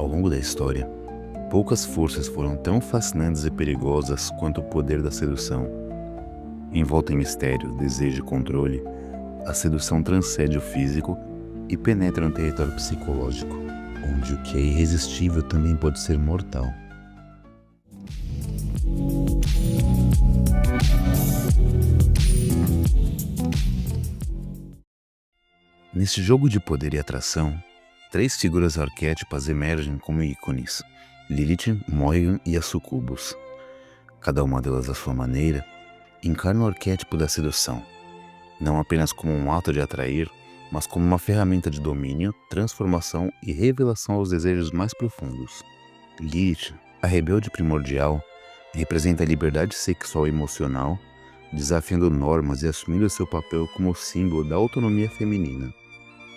Ao longo da história, poucas forças foram tão fascinantes e perigosas quanto o poder da sedução. Envolta em mistério, desejo e controle, a sedução transcende o físico e penetra no território psicológico, onde o que é irresistível também pode ser mortal. Neste jogo de poder e atração, 3 figuras arquétipas emergem como ícones: Lilith, Morrigan e a Sucubus. Cada uma delas à sua maneira, encarna o arquétipo da sedução, não apenas como um ato de atrair, mas como uma ferramenta de domínio, transformação e revelação aos desejos mais profundos. Lilith, a rebelde primordial, representa a liberdade sexual e emocional, desafiando normas e assumindo seu papel como símbolo da autonomia feminina.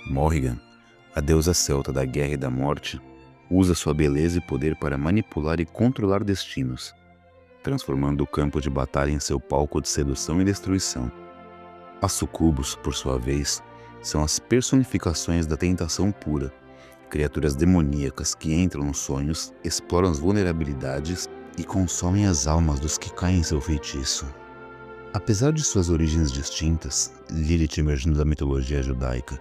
Morrigan, a deusa celta da guerra e da morte, usa sua beleza e poder para manipular e controlar destinos, transformando o campo de batalha em seu palco de sedução e destruição. As sucubus, por sua vez, são as personificações da tentação pura, criaturas demoníacas que entram nos sonhos, exploram as vulnerabilidades e consomem as almas dos que caem em seu feitiço. Apesar de suas origens distintas, Lilith emergindo da mitologia judaica,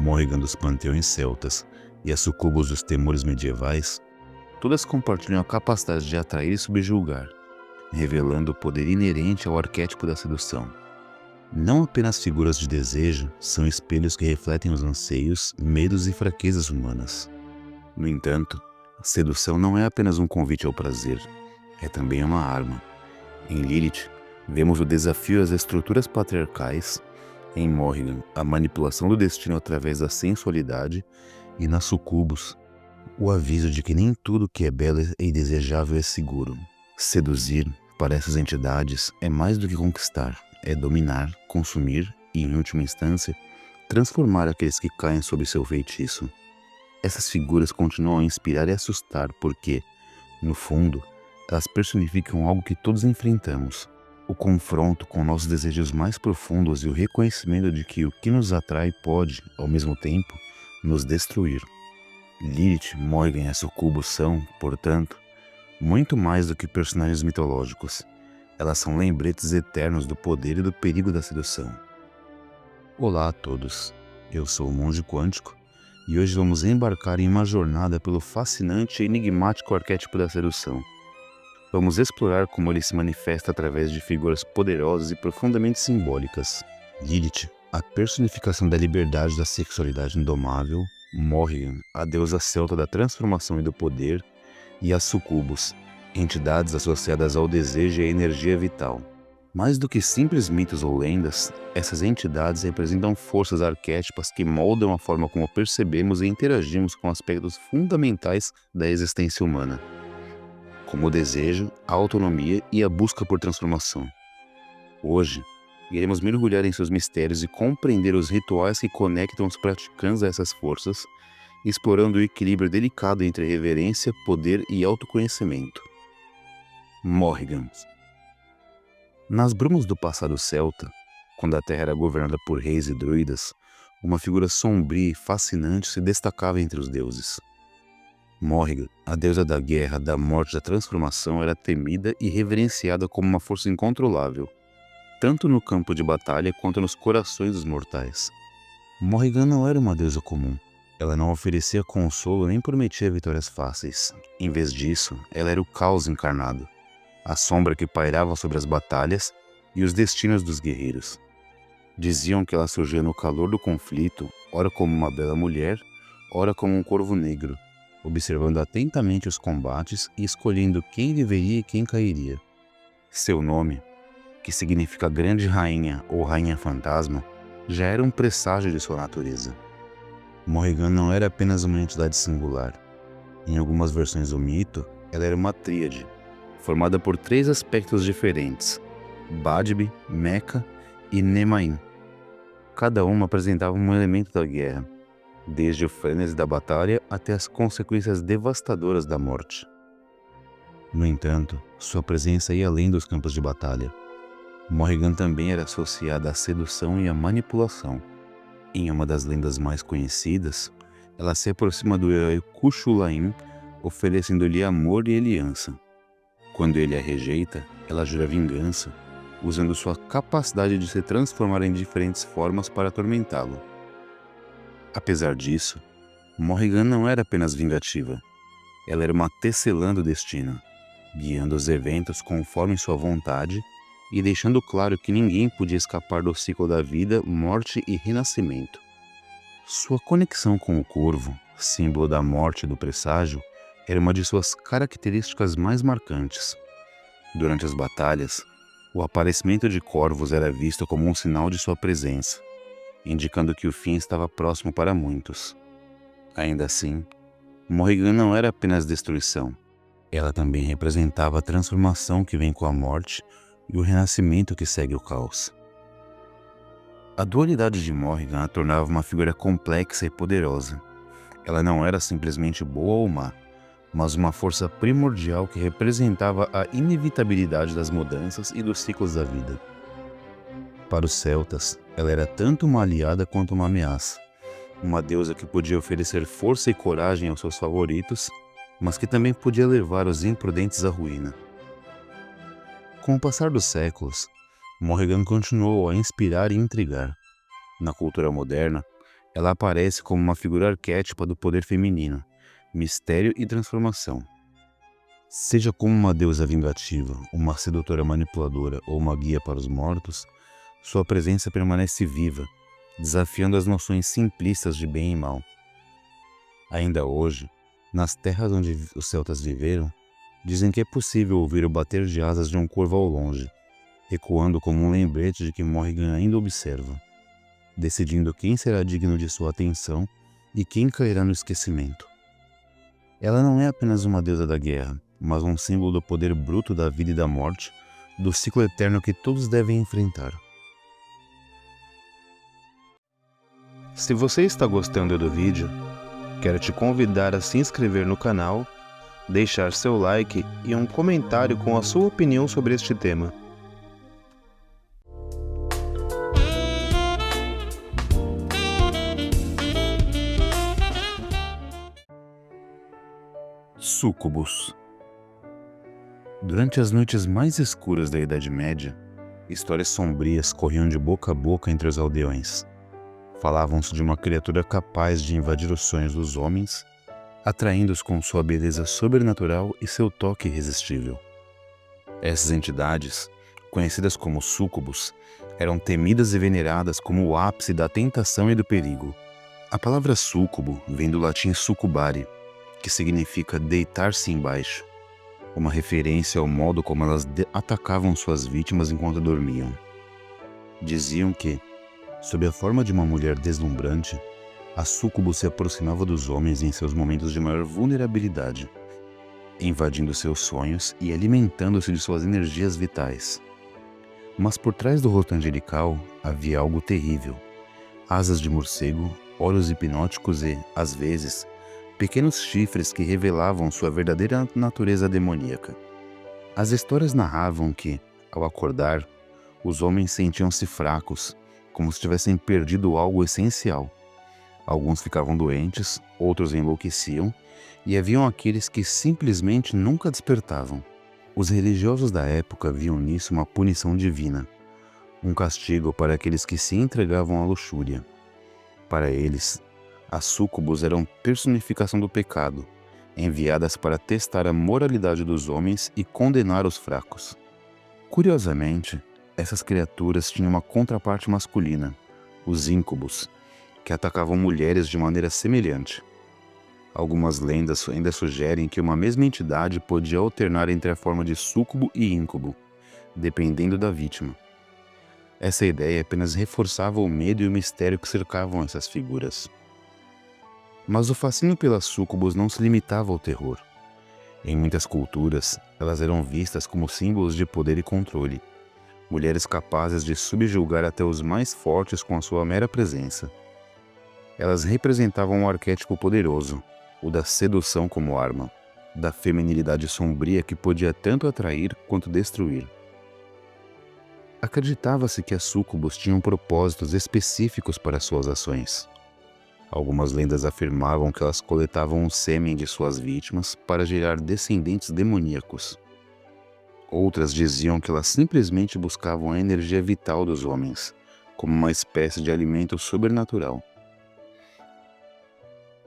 Morrigan dos panteões celtas e as sucubus dos temores medievais, todas compartilham a capacidade de atrair e subjugar, revelando o poder inerente ao arquétipo da sedução. Não apenas figuras de desejo, são espelhos que refletem os anseios, medos e fraquezas humanas. No entanto, a sedução não é apenas um convite ao prazer, é também uma arma. Em Lilith, vemos o desafio às estruturas patriarcais, em Morrigan, a manipulação do destino através da sensualidade, e na Sucubus, o aviso de que nem tudo que é belo e desejável é seguro. Seduzir, para essas entidades, é mais do que conquistar, é dominar, consumir e, em última instância, transformar aqueles que caem sob seu feitiço. Essas figuras continuam a inspirar e assustar porque, no fundo, elas personificam algo que todos enfrentamos: o confronto com nossos desejos mais profundos e o reconhecimento de que o que nos atrai pode, ao mesmo tempo, nos destruir. Lilith, Morrigan e a Sucubus são, portanto, muito mais do que personagens mitológicos. Elas são lembretes eternos do poder e do perigo da sedução. Olá a todos, eu sou o Monge Quântico e hoje vamos embarcar em uma jornada pelo fascinante e enigmático arquétipo da sedução. Vamos explorar como ele se manifesta através de figuras poderosas e profundamente simbólicas. Lilith, a personificação da liberdade e da sexualidade indomável; Morrigan, a deusa celta da transformação e do poder; e as Sucubus, entidades associadas ao desejo e à energia vital. Mais do que simples mitos ou lendas, essas entidades representam forças arquétipas que moldam a forma como percebemos e interagimos com aspectos fundamentais da existência humana, como o desejo, a autonomia e a busca por transformação. Hoje, iremos mergulhar em seus mistérios e compreender os rituais que conectam os praticantes a essas forças, explorando o equilíbrio delicado entre reverência, poder e autoconhecimento. Morrigan. Nas brumas do passado celta, quando a Terra era governada por reis e druidas, uma figura sombria e fascinante se destacava entre os deuses. Morrigan, a deusa da guerra, da morte e da transformação, era temida e reverenciada como uma força incontrolável, tanto no campo de batalha quanto nos corações dos mortais. Morrigan não era uma deusa comum. Ela não oferecia consolo nem prometia vitórias fáceis. Em vez disso, ela era o caos encarnado, a sombra que pairava sobre as batalhas e os destinos dos guerreiros. Diziam que ela surgia no calor do conflito, ora como uma bela mulher, ora como um corvo negro, observando atentamente os combates e escolhendo quem viveria e quem cairia. Seu nome, que significa Grande Rainha ou Rainha Fantasma, já era um presságio de sua natureza. Morrigan não era apenas uma entidade singular. Em algumas versões do mito, ela era uma tríade, formada por 3 aspectos diferentes: Badb, Meca e Nemaim. Cada uma apresentava um elemento da guerra, desde o frenesi da batalha até as consequências devastadoras da morte. No entanto, sua presença ia além dos campos de batalha. Morrigan também era associada à sedução e à manipulação. Em uma das lendas mais conhecidas, ela se aproxima do herói Cuchulainn oferecendo-lhe amor e aliança. Quando ele a rejeita, ela jura vingança, usando sua capacidade de se transformar em diferentes formas para atormentá-lo. Apesar disso, Morrigan não era apenas vingativa. Ela era uma tecelã do destino, guiando os eventos conforme sua vontade e deixando claro que ninguém podia escapar do ciclo da vida, morte e renascimento. Sua conexão com o corvo, símbolo da morte e do presságio, era uma de suas características mais marcantes. Durante as batalhas, o aparecimento de corvos era visto como um sinal de sua presença, indicando que o fim estava próximo para muitos. Ainda assim, Morrigan não era apenas destruição. Ela também representava a transformação que vem com a morte e o renascimento que segue o caos. A dualidade de Morrigan a tornava uma figura complexa e poderosa. Ela não era simplesmente boa ou má, mas uma força primordial que representava a inevitabilidade das mudanças e dos ciclos da vida. Para os celtas, ela era tanto uma aliada quanto uma ameaça. Uma deusa que podia oferecer força e coragem aos seus favoritos, mas que também podia levar os imprudentes à ruína. Com o passar dos séculos, Morrigan continuou a inspirar e intrigar. Na cultura moderna, ela aparece como uma figura arquétipa do poder feminino, mistério e transformação. Seja como uma deusa vingativa, uma sedutora manipuladora ou uma guia para os mortos, sua presença permanece viva, desafiando as noções simplistas de bem e mal. Ainda hoje, nas terras onde os celtas viveram, dizem que é possível ouvir o bater de asas de um corvo ao longe, ecoando como um lembrete de que Morrigan ainda observa, decidindo quem será digno de sua atenção e quem cairá no esquecimento. Ela não é apenas uma deusa da guerra, mas um símbolo do poder bruto da vida e da morte, do ciclo eterno que todos devem enfrentar. Se você está gostando do vídeo, quero te convidar a se inscrever no canal, deixar seu like e um comentário com a sua opinião sobre este tema. Súcubos. Durante as noites mais escuras da Idade Média, histórias sombrias corriam de boca a boca entre os aldeões. Falavam-se de uma criatura capaz de invadir os sonhos dos homens, atraindo-os com sua beleza sobrenatural e seu toque irresistível. Essas entidades, conhecidas como súcubos, eram temidas e veneradas como o ápice da tentação e do perigo. A palavra súcubo vem do latim succubare, que significa deitar-se embaixo, uma referência ao modo como elas atacavam suas vítimas enquanto dormiam. Diziam que, sob a forma de uma mulher deslumbrante, a súcubo se aproximava dos homens em seus momentos de maior vulnerabilidade, invadindo seus sonhos e alimentando-se de suas energias vitais. Mas por trás do rosto angelical havia algo terrível: asas de morcego, olhos hipnóticos e, às vezes, pequenos chifres que revelavam sua verdadeira natureza demoníaca. As histórias narravam que, ao acordar, os homens sentiam-se fracos, como se tivessem perdido algo essencial. Alguns ficavam doentes, outros enlouqueciam, e haviam aqueles que simplesmente nunca despertavam. Os religiosos da época viam nisso uma punição divina, um castigo para aqueles que se entregavam à luxúria. Para eles, as súcubos eram personificação do pecado, enviadas para testar a moralidade dos homens e condenar os fracos. Curiosamente, essas criaturas tinham uma contraparte masculina, os íncubos, que atacavam mulheres de maneira semelhante. Algumas lendas ainda sugerem que uma mesma entidade podia alternar entre a forma de súcubo e íncubo, dependendo da vítima. Essa ideia apenas reforçava o medo e o mistério que cercavam essas figuras. Mas o fascínio pelas súcubos não se limitava ao terror. Em muitas culturas, elas eram vistas como símbolos de poder e controle, mulheres capazes de subjugar até os mais fortes com a sua mera presença. Elas representavam um arquétipo poderoso, o da sedução como arma, da feminilidade sombria que podia tanto atrair quanto destruir. Acreditava-se que as súcubos tinham propósitos específicos para suas ações. Algumas lendas afirmavam que elas coletavam o sêmen de suas vítimas para gerar descendentes demoníacos. Outras diziam que elas simplesmente buscavam a energia vital dos homens, como uma espécie de alimento sobrenatural.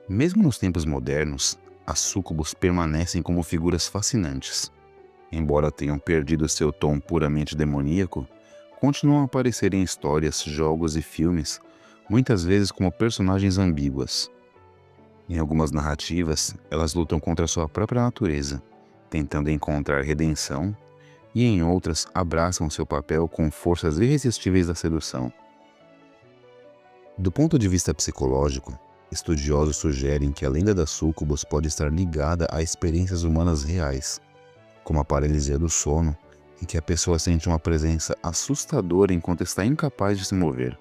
Mesmo nos tempos modernos, as súcubos permanecem como figuras fascinantes. Embora tenham perdido seu tom puramente demoníaco, continuam a aparecer em histórias, jogos e filmes, muitas vezes como personagens ambíguas. Em algumas narrativas, elas lutam contra sua própria natureza, tentando encontrar redenção, e em outras abraçam seu papel com forças irresistíveis da sedução. Do ponto de vista psicológico, estudiosos sugerem que a lenda das súcubos pode estar ligada a experiências humanas reais, como a paralisia do sono, em que a pessoa sente uma presença assustadora enquanto está incapaz de se mover.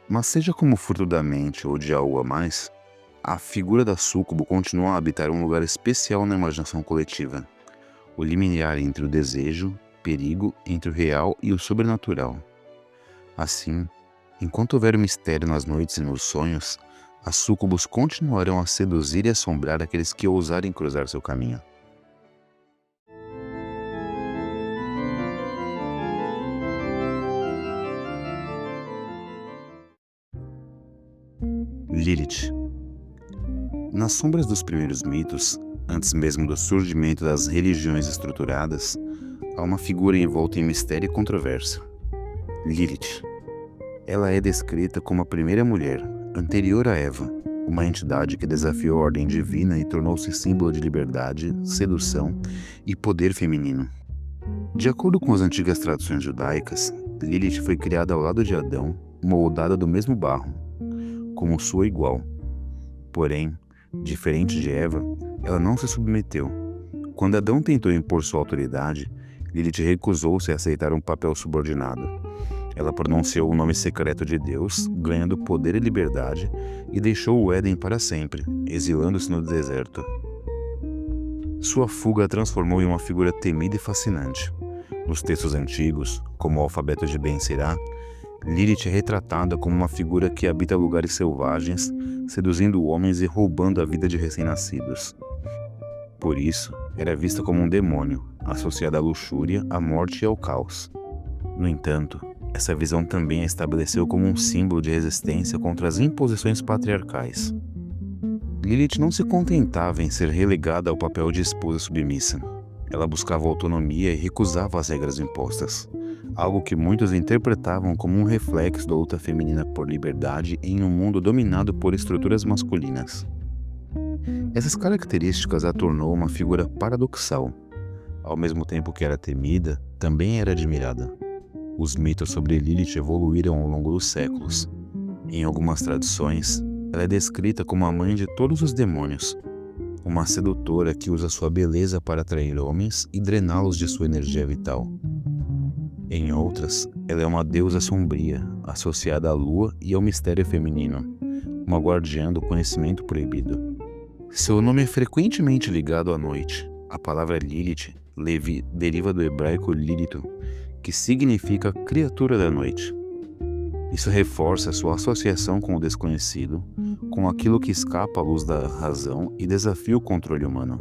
Mas seja como fruto da mente ou de algo a mais, a figura da súcubo continua a habitar um lugar especial na imaginação coletiva, o limiar entre o desejo, perigo entre o real e o sobrenatural. Assim, enquanto houver mistério nas noites e nos sonhos, as súcubos continuarão a seduzir e assombrar aqueles que ousarem cruzar seu caminho. Lilith. Nas sombras dos primeiros mitos, antes mesmo do surgimento das religiões estruturadas, há uma figura envolta em mistério e controvérsia: Lilith. Ela é descrita como a primeira mulher, anterior a Eva, uma entidade que desafiou a ordem divina e tornou-se símbolo de liberdade, sedução e poder feminino. De acordo com as antigas tradições judaicas, Lilith foi criada ao lado de Adão, moldada do mesmo barro, como sua igual. Porém, diferente de Eva, ela não se submeteu. Quando Adão tentou impor sua autoridade, Lilith recusou-se a aceitar um papel subordinado. Ela pronunciou o nome secreto de Deus, ganhando poder e liberdade, e deixou o Éden para sempre, exilando-se no deserto. Sua fuga a transformou em uma figura temida e fascinante. Nos textos antigos, como o alfabeto de Ben Sirá, Lilith é retratada como uma figura que habita lugares selvagens, seduzindo homens e roubando a vida de recém-nascidos. Por isso, era vista como um demônio, associada à luxúria, à morte e ao caos. No entanto, essa visão também a estabeleceu como um símbolo de resistência contra as imposições patriarcais. Lilith não se contentava em ser relegada ao papel de esposa submissa. Ela buscava autonomia e recusava as regras impostas, algo que muitos interpretavam como um reflexo da luta feminina por liberdade em um mundo dominado por estruturas masculinas. Essas características a tornou uma figura paradoxal. Ao mesmo tempo que era temida, também era admirada. Os mitos sobre Lilith evoluíram ao longo dos séculos. Em algumas tradições, ela é descrita como a mãe de todos os demônios, uma sedutora que usa sua beleza para atrair homens e drená-los de sua energia vital. Em outras, ela é uma deusa sombria, associada à lua e ao mistério feminino, uma guardiã do conhecimento proibido. Seu nome é frequentemente ligado à noite. A palavra Lilith deriva do hebraico Lilito, que significa criatura da noite. Isso reforça sua associação com o desconhecido, com aquilo que escapa à luz da razão e desafia o controle humano.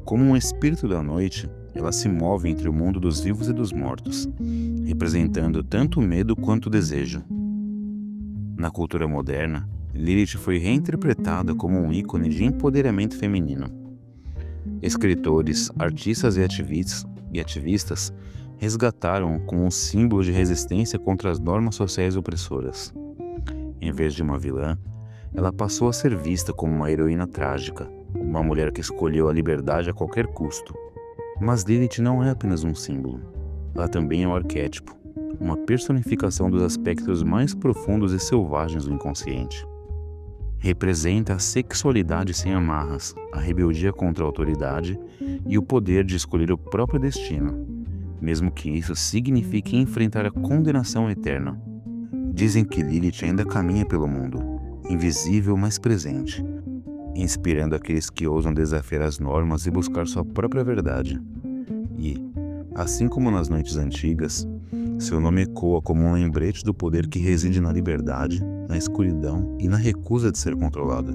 Como um espírito da noite, ela se move entre o mundo dos vivos e dos mortos, representando tanto o medo quanto o desejo. Na cultura moderna, Lilith foi reinterpretada como um ícone de empoderamento feminino. Escritores, artistas e ativistas resgataram como um símbolo de resistência contra as normas sociais opressoras. Em vez de uma vilã, ela passou a ser vista como uma heroína trágica, uma mulher que escolheu a liberdade a qualquer custo. Mas Lilith não é apenas um símbolo. Ela também é um arquétipo, uma personificação dos aspectos mais profundos e selvagens do inconsciente. Representa a sexualidade sem amarras, a rebeldia contra a autoridade e o poder de escolher o próprio destino, mesmo que isso signifique enfrentar a condenação eterna. Dizem que Lilith ainda caminha pelo mundo, invisível mas presente, inspirando aqueles que ousam desafiar as normas e buscar sua própria verdade. E, assim como nas noites antigas, Seu nome ecoa como um lembrete do poder que reside na liberdade, na escuridão e na recusa de ser controlada.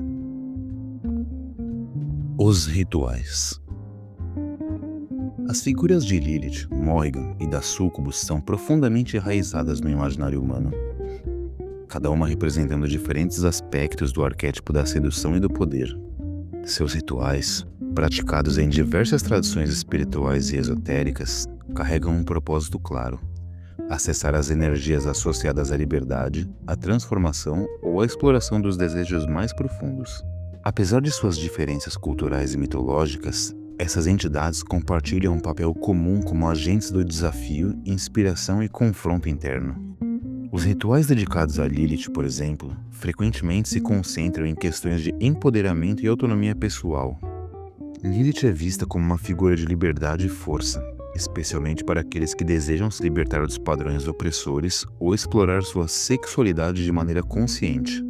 Os rituais. As figuras de Lilith, Morrigan e da Sucubus são profundamente enraizadas no imaginário humano, cada uma representando diferentes aspectos do arquétipo da sedução e do poder. Seus rituais, praticados em diversas tradições espirituais e esotéricas, carregam um propósito claro: acessar as energias associadas à liberdade, à transformação ou à exploração dos desejos mais profundos. Apesar de suas diferenças culturais e mitológicas, essas entidades compartilham um papel comum como agentes do desafio, inspiração e confronto interno. Os rituais dedicados a Lilith, por exemplo, frequentemente se concentram em questões de empoderamento e autonomia pessoal. Lilith é vista como uma figura de liberdade e força, especialmente para aqueles que desejam se libertar dos padrões opressores ou explorar sua sexualidade de maneira consciente.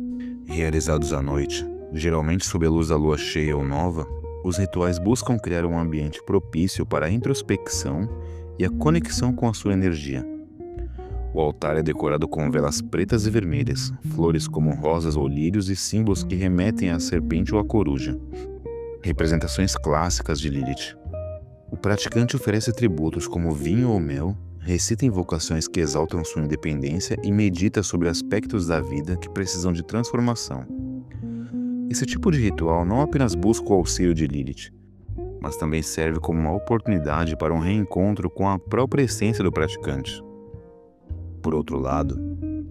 Realizados à noite, geralmente sob a luz da lua cheia ou nova, os rituais buscam criar um ambiente propício para a introspecção e a conexão com a sua energia. O altar é decorado com velas pretas e vermelhas, flores como rosas ou lírios e símbolos que remetem à serpente ou à coruja, representações clássicas de Lilith. O praticante oferece tributos como vinho ou mel, recita invocações que exaltam sua independência e medita sobre aspectos da vida que precisam de transformação. Esse tipo de ritual não apenas busca o auxílio de Lilith, mas também serve como uma oportunidade para um reencontro com a própria essência do praticante. Por outro lado,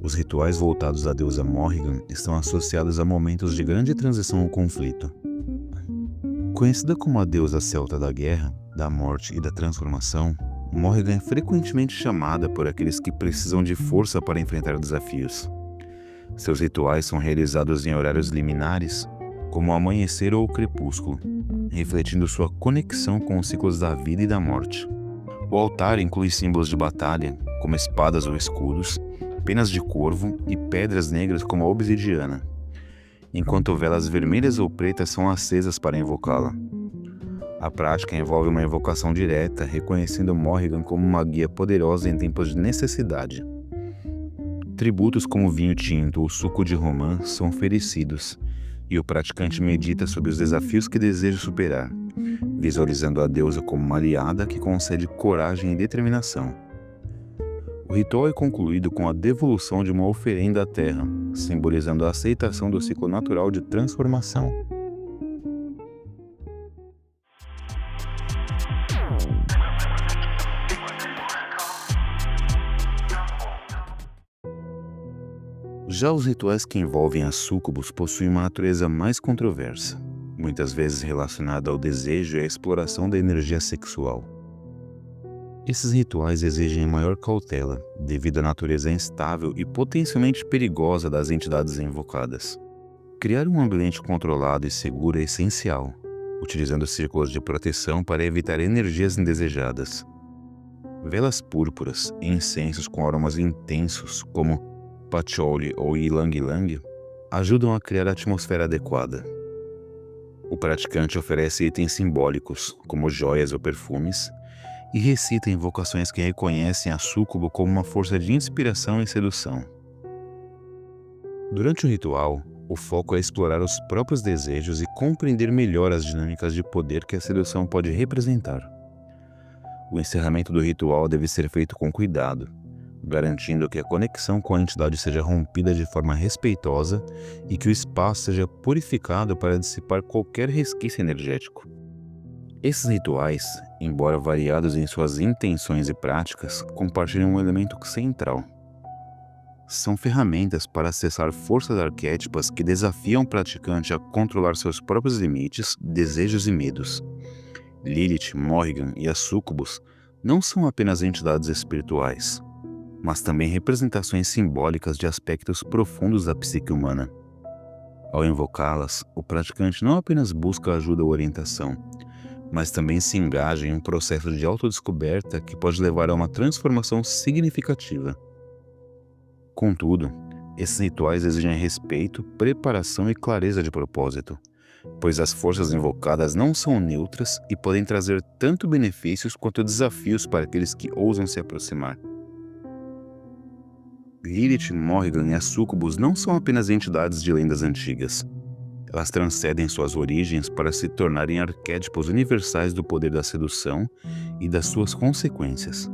os rituais voltados à deusa Morrigan estão associados a momentos de grande transição ou conflito. Conhecida como a deusa celta da guerra, da morte e da transformação, Morrigan é frequentemente chamada por aqueles que precisam de força para enfrentar desafios. Seus rituais são realizados em horários liminares, como o amanhecer ou o crepúsculo, refletindo sua conexão com os ciclos da vida e da morte. O altar inclui símbolos de batalha, como espadas ou escudos, penas de corvo e pedras negras como a obsidiana, enquanto velas vermelhas ou pretas são acesas para invocá-la. A prática envolve uma invocação direta, reconhecendo Morrigan como uma guia poderosa em tempos de necessidade. Tributos como vinho tinto ou suco de romã são oferecidos, e o praticante medita sobre os desafios que deseja superar, visualizando a deusa como uma aliada que concede coragem e determinação. O ritual é concluído com a devolução de uma oferenda à terra, simbolizando a aceitação do ciclo natural de transformação. Já os rituais que envolvem as súcubus possuem uma natureza mais controversa, muitas vezes relacionada ao desejo e à exploração da energia sexual. Esses rituais exigem maior cautela, devido à natureza instável e potencialmente perigosa das entidades invocadas. Criar um ambiente controlado e seguro é essencial, utilizando círculos de proteção para evitar energias indesejadas. Velas púrpuras e incensos com aromas intensos, como patchouli ou ylang-ylang, ajudam a criar a atmosfera adequada. O praticante oferece itens simbólicos, como joias ou perfumes, e recita invocações que reconhecem a súcubo como uma força de inspiração e sedução. Durante o ritual, o foco é explorar os próprios desejos e compreender melhor as dinâmicas de poder que a sedução pode representar. O encerramento do ritual deve ser feito com cuidado, garantindo que a conexão com a entidade seja rompida de forma respeitosa e que o espaço seja purificado para dissipar qualquer resquício energético. Esses rituais, embora variados em suas intenções e práticas, compartilham um elemento central. São ferramentas para acessar forças arquétipas que desafiam o praticante a controlar seus próprios limites, desejos e medos. Lilith, Morrigan e as súcubus não são apenas entidades espirituais, mas também representações simbólicas de aspectos profundos da psique humana. Ao invocá-las, o praticante não apenas busca ajuda ou orientação, mas também se engaja em um processo de autodescoberta que pode levar a uma transformação significativa. Contudo, esses rituais exigem respeito, preparação e clareza de propósito, pois as forças invocadas não são neutras e podem trazer tanto benefícios quanto desafios para aqueles que ousam se aproximar. Lilith, Morrigan e a Sucubus não são apenas entidades de lendas antigas. Elas transcendem suas origens para se tornarem arquétipos universais do poder da sedução e das suas consequências.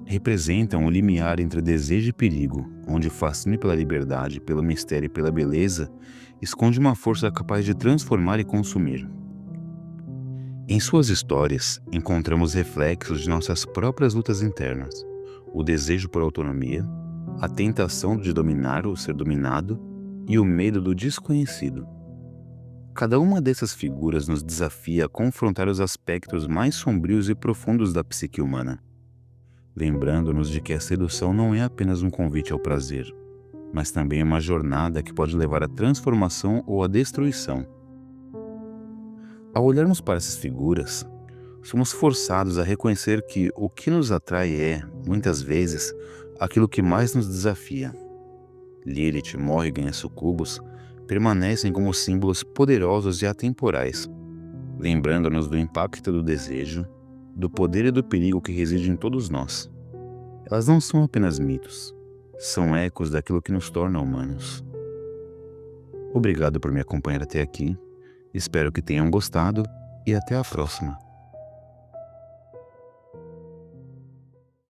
Representam o limiar entre desejo e perigo, onde o fascínio pela liberdade, pelo mistério e pela beleza esconde uma força capaz de transformar e consumir. Em suas histórias, encontramos reflexos de nossas próprias lutas internas, o desejo por autonomia, a tentação de dominar ou ser dominado e o medo do desconhecido. Cada uma dessas figuras nos desafia a confrontar os aspectos mais sombrios e profundos da psique humana, lembrando-nos de que a sedução não é apenas um convite ao prazer, mas também uma jornada que pode levar à transformação ou à destruição. Ao olharmos para essas figuras, somos forçados a reconhecer que o que nos atrai é, muitas vezes, aquilo que mais nos desafia. Lilith, Morrigan e Sucubus permanecem como símbolos poderosos e atemporais, lembrando-nos do impacto do desejo, do poder e do perigo que reside em todos nós. Elas não são apenas mitos, são ecos daquilo que nos torna humanos. Obrigado por me acompanhar até aqui, espero que tenham gostado e até a próxima.